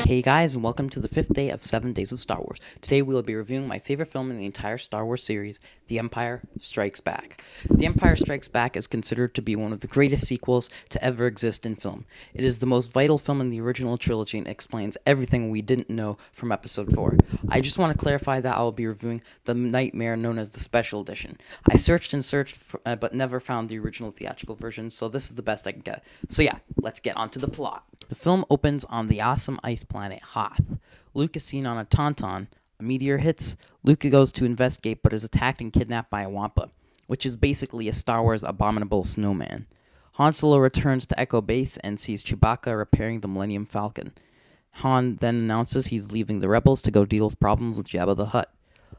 Hey guys, and welcome to the 5th day of 7 Days of Star Wars. Today we will be reviewing my favorite film in the entire Star Wars series, The Empire Strikes Back. The Empire Strikes Back is considered to be one of the greatest sequels to ever exist in film. It is the most vital film in the original trilogy and explains everything we didn't know from Episode 4. I just want to clarify that I will be reviewing the nightmare known as the Special Edition. I searched and searched, but never found the original theatrical version, so this is the best I can get. So yeah, let's get on to the plot. The film opens on the awesome ice planet Hoth. Luke is seen on a Tauntaun. A meteor hits. Luke goes to investigate but is attacked and kidnapped by a Wampa, which is basically a Star Wars abominable snowman. Han Solo returns to Echo Base and sees Chewbacca repairing the Millennium Falcon. Han then announces he's leaving the Rebels to go deal with problems with Jabba the Hutt.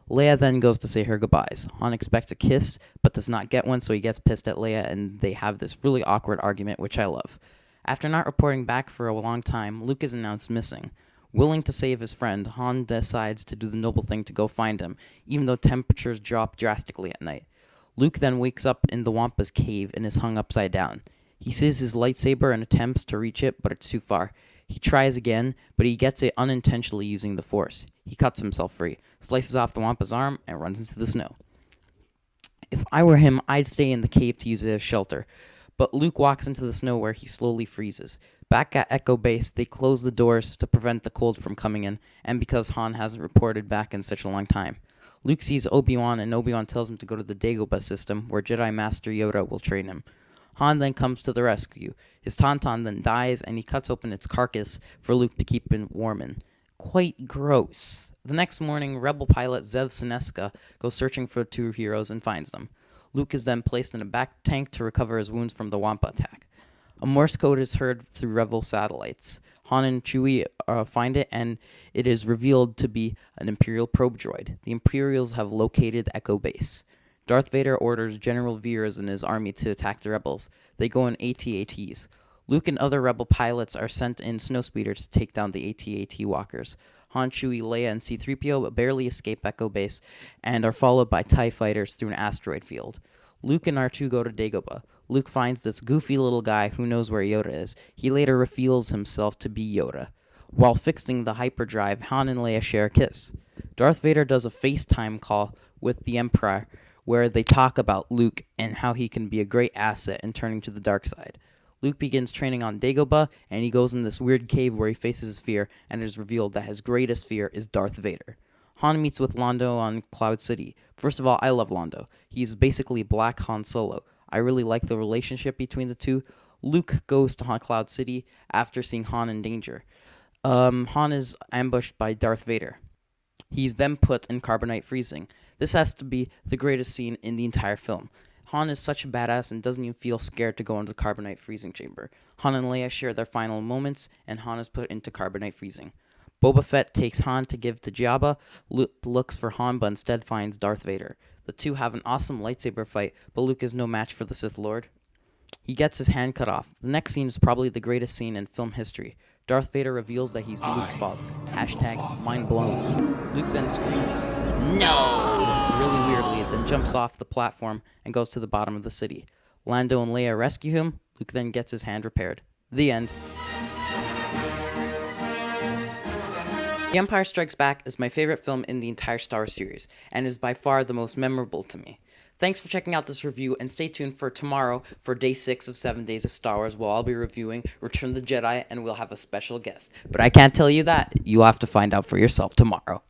Leia then goes to say her goodbyes. Han expects a kiss, but does not get one, so he gets pissed at Leia, and they have this really awkward argument, which I love. After not reporting back for a long time, Luke is announced missing. Willing to save his friend, Han decides to do the noble thing to go find him, even though temperatures drop drastically at night. Luke then wakes up in the Wampa's cave and is hung upside down. He sees his lightsaber and attempts to reach it, but it's too far. He tries again, but he gets it unintentionally using the Force. He cuts himself free, slices off the Wampa's arm, and runs into the snow. If I were him, I'd stay in the cave to use it as shelter. But Luke walks into the snow where he slowly freezes. Back at Echo Base, they close the doors to prevent the cold from coming in, and because Han hasn't reported back in such a long time. Luke sees Obi-Wan, and Obi-Wan tells him to go to the Dagobah system, where Jedi Master Yoda will train him. Han then comes to the rescue. His Tauntaun then dies, and he cuts open its carcass for Luke to keep him warm in. Quite gross. The next morning, Rebel pilot Zev Senesca goes searching for the two heroes and finds them. Luke is then placed in a back tank to recover his wounds from the Wampa attack. A Morse code is heard through Rebel satellites. Han and Chewie find it, and it is revealed to be an Imperial probe droid. The Imperials have located Echo Base. Darth Vader orders General Veers and his army to attack the Rebels. They go in AT-ATs. Luke and other Rebel pilots are sent in snowspeeders to take down the AT-AT walkers. Han, Chewie, Leia, and C-3PO barely escape Echo Base and are followed by TIE fighters through an asteroid field. Luke and R2 go to Dagobah. Luke finds this goofy little guy who knows where Yoda is. He later reveals himself to be Yoda. While fixing the hyperdrive, Han and Leia share a kiss. Darth Vader does a FaceTime call with the Emperor where they talk about Luke and how he can be a great asset in turning to the dark side. Luke begins training on Dagobah, and he goes in this weird cave where he faces his fear, and it is revealed that his greatest fear is Darth Vader. Han meets with Londo on Cloud City. First of all, I love Londo. He's basically Black Han Solo. I really like the relationship between the two. Luke goes to Cloud City after seeing Han in danger. Han is ambushed by Darth Vader. He's then put in carbonite freezing. This has to be the greatest scene in the entire film. Han is such a badass and doesn't even feel scared to go into the carbonite freezing chamber. Han and Leia share their final moments, and Han is put into carbonite freezing. Boba Fett takes Han to give to Jabba. Luke looks for Han, but instead finds Darth Vader. The two have an awesome lightsaber fight, but Luke is no match for the Sith Lord. He gets his hand cut off. The next scene is probably the greatest scene in film history. Darth Vader reveals that he's Luke's father. # mind blown. Luke then screams, "No!" really weirdly, then jumps off the platform and goes to the bottom of the city. Lando and Leia rescue him. Luke then gets his hand repaired. The end. The Empire Strikes Back is my favorite film in the entire Star Wars series, and is by far the most memorable to me. Thanks for checking out this review, and stay tuned for tomorrow for Day 6 of 7 Days of Star Wars, where I'll be reviewing Return of the Jedi, and we'll have a special guest. But I can't tell you that. You'll have to find out for yourself tomorrow.